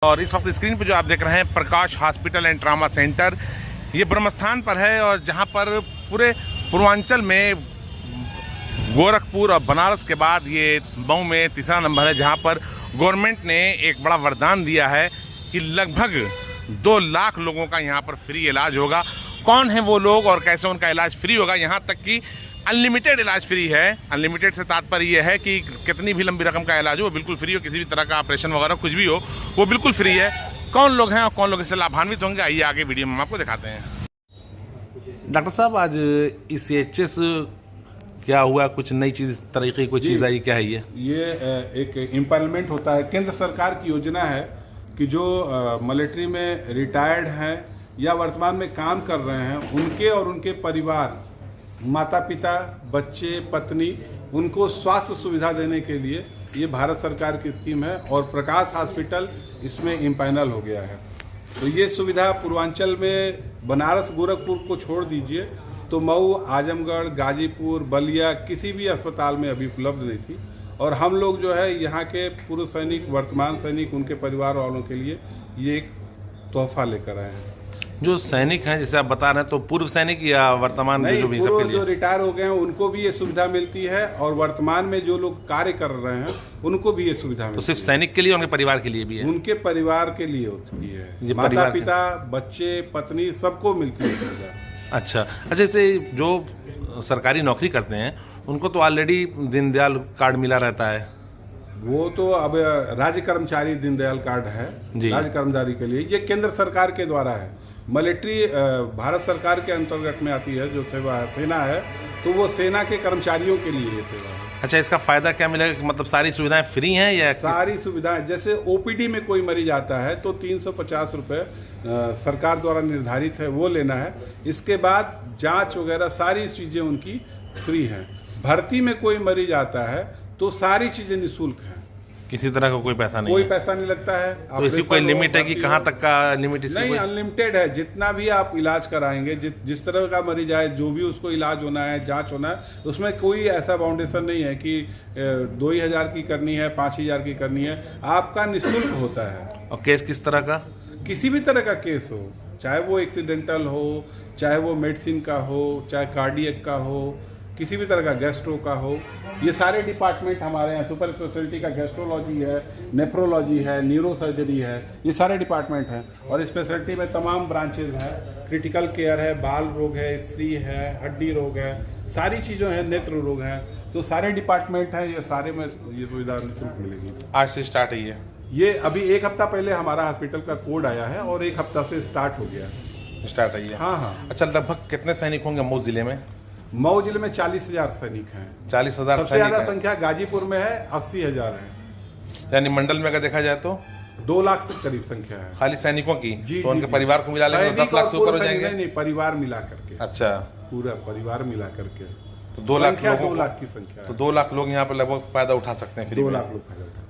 और इस वक्त स्क्रीन पर जो आप देख रहे हैं प्रकाश हॉस्पिटल एंड ट्रामा सेंटर, ये ब्रह्म स्थान पर है और जहां पर पूरे पूर्वांचल में गोरखपुर और बनारस के बाद ये मऊ में तीसरा नंबर है, जहां पर गवर्नमेंट ने एक बड़ा वरदान दिया है कि लगभग 2 लाख लोगों का यहाँ पर फ्री इलाज होगा। कौन है वो लोग और कैसे उनका इलाज फ्री होगा? यहाँ तक कि अनलिमिटेड इलाज फ्री है। अनलिमिटेड से तात्पर्य ये है कि कितनी भी लंबी रकम का इलाज हो वो बिल्कुल फ्री हो, किसी भी तरह का ऑपरेशन वगैरह कुछ भी हो वो बिल्कुल फ्री है। कौन लोग हैं और कौन लोग इससे लाभान्वित होंगे, आइए आगे वीडियो में हम आपको दिखाते हैं। डॉक्टर साहब, आज इस EHS क्या हुआ? कुछ नई चीज़, इस तरीके की कोई चीज़ आई, क्या है ये एक इम्प्लीमेंट होता है, केंद्र सरकार की योजना है कि जो मिलिट्री में रिटायर्ड हैं या वर्तमान में काम कर रहे हैं उनके और उनके परिवार, माता पिता, बच्चे, पत्नी, उनको स्वास्थ्य सुविधा देने के लिए ये भारत सरकार की स्कीम है और प्रकाश हॉस्पिटल इसमें इम्पैनल हो गया है। तो ये सुविधा पूर्वांचल में बनारस, गोरखपुर को छोड़ दीजिए तो मऊ, आजमगढ़, गाजीपुर, बलिया किसी भी अस्पताल में अभी उपलब्ध नहीं थी। और हम लोग जो है यहाँ के पूर्व सैनिक, वर्तमान सैनिक, उनके परिवार वालों के लिए ये एक तोहफा लेकर आए हैं। जो सैनिक हैं जैसे आप बता रहे हैं, तो पूर्व सैनिक या वर्तमान नहीं, जो भी पूर्व सबके लिए? जो रिटायर हो गए हैं उनको भी ये सुविधा मिलती है और वर्तमान में जो लोग कार्य कर रहे हैं उनको भी ये सुविधा मिलती है। तो सिर्फ सैनिक के लिए, उनके परिवार के लिए भी है? उनके परिवार के लिए होती है, माता पिता, बच्चे, पत्नी, सबको मिलती है सुविधा। अच्छा, जैसे जो सरकारी नौकरी करते हैं उनको तो ऑलरेडी दीनदयाल कार्ड मिला रहता है। वो तो अब राज्य कर्मचारी दीनदयाल कार्ड है राज्य कर्मचारी के लिए, ये केंद्र सरकार के द्वारा है। मिलिट्री भारत सरकार के अंतर्गत में आती है, जो सेना है, तो वो सेना के कर्मचारियों के लिए ये सेवा है। अच्छा, इसका फायदा क्या मिलेगा? मतलब सारी सुविधाएं फ्री हैं या? सारी सुविधाएं, जैसे OPD में कोई मरीज आता है तो 350 रुपये सरकार द्वारा निर्धारित है, वो लेना है। इसके बाद जांच वगैरह सारी चीज़ें उनकी फ्री हैं। भर्ती में कोई मरीज आता है तो सारी चीज़ें निःशुल्क हैं, किसी तरह का कोई पैसा नहीं, कोई पैसा नहीं लगता है। तो इसी कोई लिमिट है कि कहाँ तक का लिमिट? नहीं, अनलिमिटेड है। जितना भी आप इलाज कराएंगे, जिस तरह का मरीज आए, जो भी उसको इलाज होना है, जांच होना है, उसमें कोई ऐसा बाउंडेशन नहीं है कि 2,000 की करनी है, 5,000 की करनी है। आपका निःशुल्क होता है। और केस किस तरह का? किसी भी तरह का केस हो, चाहे वो एक्सीडेंटल हो, चाहे वो मेडिसिन का हो, चाहे कार्डियक का हो, किसी भी तरह का, गैस्ट्रो का हो, ये सारे डिपार्टमेंट हमारे यहाँ। सुपर स्पेशलिटी का गैस्ट्रोलॉजी है, नेफ्रोलॉजी है, न्यूरो सर्जरी है, ये सारे डिपार्टमेंट हैं। और स्पेशलिटी में तमाम ब्रांचेज हैं, क्रिटिकल केयर है, बाल रोग है, स्त्री है, हड्डी रोग है, सारी चीज़ें हैं, नेत्र रोग हैं, तो सारे डिपार्टमेंट हैं, ये सारे में ये सुविधा निःशुल्क मिलेगी। आज से स्टार्ट है ये अभी 1 हफ्ता पहले हमारा हॉस्पिटल का कोड आया है और 1 हफ्ता से स्टार्ट हो गया है। हाँ। अच्छा, लगभग कितने सैनिक होंगे मऊ जिले में? मऊ जिले में 40,000 सैनिक हैं। 40,000? सबसे ज्यादा संख्या गाजीपुर में है, 80,000 है। यानी मंडल में अगर देखा जाए तो 2 लाख से करीब संख्या है खाली सैनिकों की। जी, तो उनके परिवार को मिला लेंगे 10 लाख से ऊपर हो जाएंगे? नहीं, परिवार मिला करके। अच्छा, पूरा परिवार मिला करके तो 2 लाख, 2 लाख की संख्या। तो 2 लाख लोग यहाँ पे लगभग फायदा उठा सकते हैं फ्री? 2 लाख लोग फायदा उठा